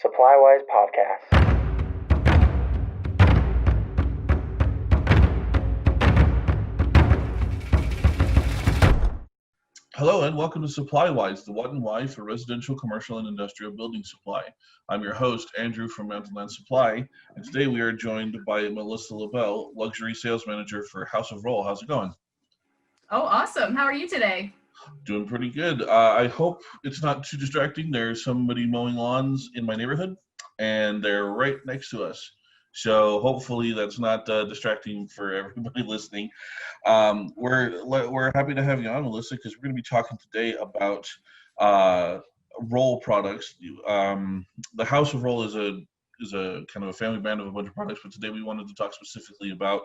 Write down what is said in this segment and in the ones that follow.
SupplyWise podcast. Hello and welcome to SupplyWise, the what and why for residential, commercial, and industrial building supply. I'm your host, Andrew from Mountain Land Supply, and today we are joined by Melissa LaBelle, Luxury Sales Manager for House of Rohl. How's it going? Oh, awesome. How are you today? Doing pretty good. I hope it's not too distracting. There's somebody mowing lawns in my neighborhood, and they're right next to us. So hopefully that's not distracting for everybody listening. We're happy to have you on, Melissa, because we're going to be talking today about Rohl products. The House of Rohl is a kind of a family brand of a bunch of products, but today we wanted to talk specifically about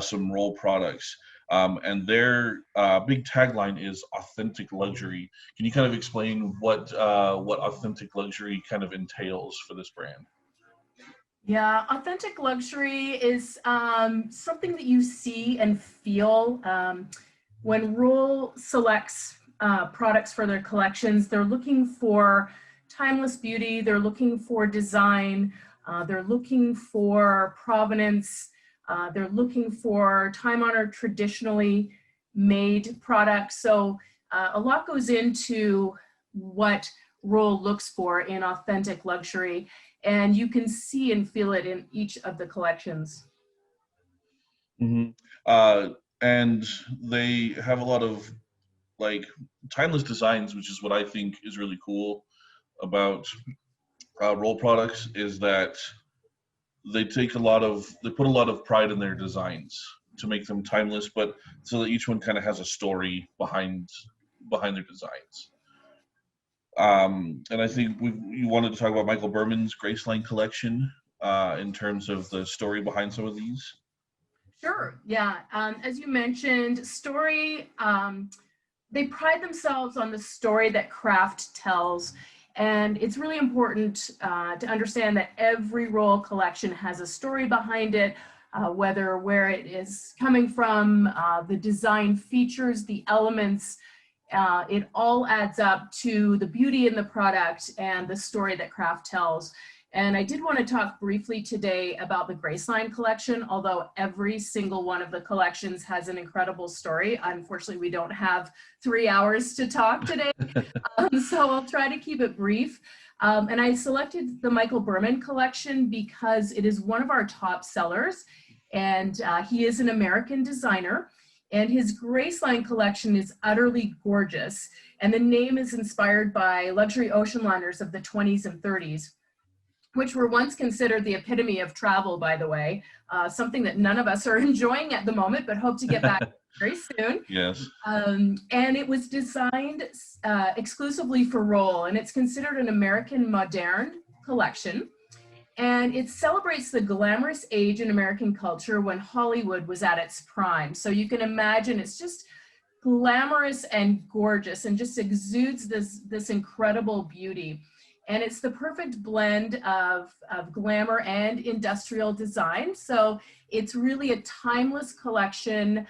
some Rohl products. And their big tagline is authentic luxury. Can you kind of explain what authentic luxury kind of entails for this brand? Yeah, authentic luxury is something that you see and feel when Rohl selects products for their collections. They're looking for timeless beauty, they're looking for design, they're looking for provenance, they're looking for time-honored, traditionally made products. So a lot goes into what Rohl looks for in authentic luxury, and you can see and feel it in each of the collections. Mm-hmm. And they have a lot of like timeless designs, which is what I think is really cool about Rohl products, is that they put a lot of pride in their designs to make them timeless, but so that each one kind of has a story behind their designs. And I think you wanted to talk about Michael Berman's Graceline collection in terms of the story behind some of these. Sure, yeah. As you mentioned, story, they pride themselves on the story that craft tells. And it's really important to understand that every Rohl collection has a story behind it, where it is coming from, the design features, the elements. It all adds up to the beauty in the product and the story that craft tells. And I did want to talk briefly today about the Graceline collection, although every single one of the collections has an incredible story. Unfortunately, we don't have 3 hours to talk today, so I'll try to keep it brief. And I selected the Michael Berman collection because it is one of our top sellers, and he is an American designer. And his Graceline collection is utterly gorgeous. And the name is inspired by luxury ocean liners of the 20s and 30s, which were once considered the epitome of travel, by the way, something that none of us are enjoying at the moment, but hope to get back very soon. Yes. And it was designed exclusively for Rohl, and it's considered an American moderne collection. And it celebrates the glamorous age in American culture when Hollywood was at its prime. So you can imagine it's just glamorous and gorgeous and just exudes this incredible beauty. And it's the perfect blend of glamour and industrial design. So it's really a timeless collection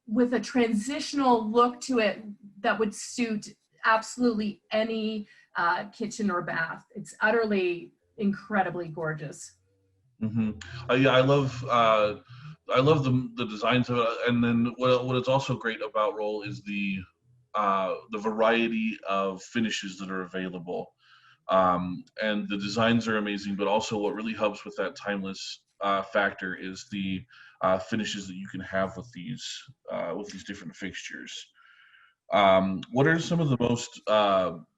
with a transitional look to it that would suit absolutely any kitchen or bath. It's utterly incredibly gorgeous. Mm-hmm. Yeah, I love the designs of it, and then what is also great about Rohl is the variety of finishes that are available, and the designs are amazing. But also, what really helps with that timeless factor is the finishes that you can have with these different fixtures. What are some of the most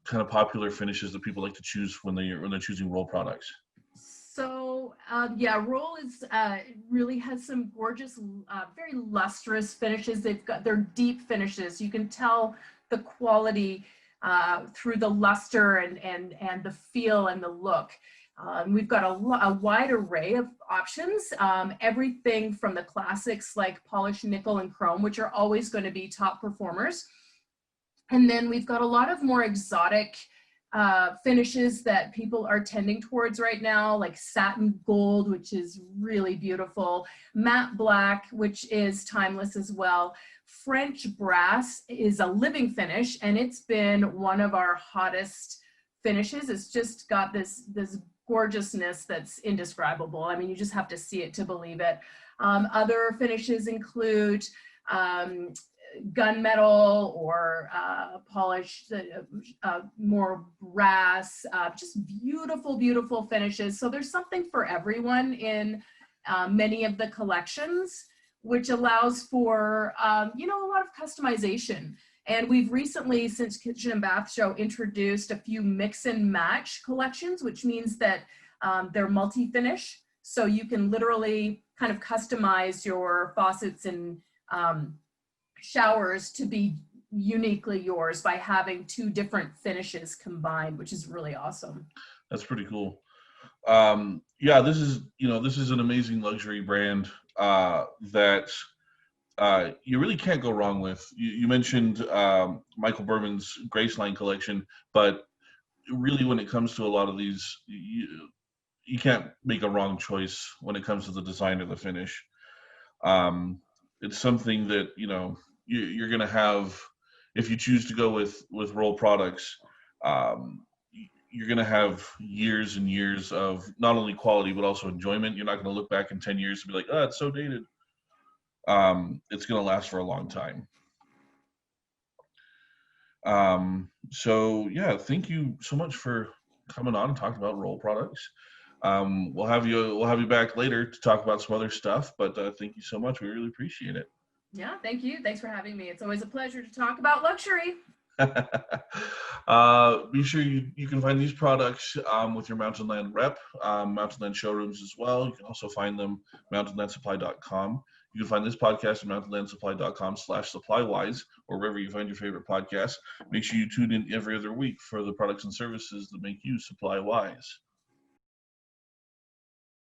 kind of popular finishes that people like to choose when they're choosing Rohl products? So yeah, Rohl is really has some gorgeous, very lustrous finishes. They're deep finishes. You can tell the quality through the luster and the feel and the look. We've got a wide array of options, everything from the classics like polished nickel and chrome, which are always going to be top performers. And then we've got a lot of more exotic finishes that people are tending towards right now, like satin gold, which is really beautiful, matte black, which is timeless as well. French brass is a living finish, and it's been one of our hottest finishes. It's just got this gorgeousness that's indescribable. I mean, you just have to see it to believe it. Other finishes include gunmetal or polished, more brass, just beautiful, beautiful finishes. So there's something for everyone in many of the collections, which allows for, a lot of customization. And we've recently, since Kitchen and Bath Show, introduced a few mix and match collections, which means that they're multi-finish. So you can literally kind of customize your faucets and showers to be uniquely yours by having two different finishes combined, which is really awesome. That's pretty cool. Yeah, this is an amazing luxury brand that you really can't go wrong with. You mentioned Michael Berman's Graceline collection, but really when it comes to a lot of these, you can't make a wrong choice when it comes to the design or the finish. It's something that, you're going to have, if you choose to go with Rohl products, you're going to have years and years of not only quality, but also enjoyment. You're not going to look back in 10 years and be like, oh, it's so dated. It's going to last for a long time. So yeah, thank you so much for coming on and talking about Rohl products. We'll have you back later to talk about some other stuff, but thank you so much. We really appreciate it. Yeah, thank you. Thanks for having me. It's always a pleasure to talk about luxury. Be sure you can find these products with your Mountain Land rep, Mountain Land showrooms as well. You can also find them mountainlandsupply.com. You can find this podcast at mountainlandsupply.com/SupplyWise, or wherever you find your favorite podcast. Make sure you tune in every other week for the products and services that make you supply wise.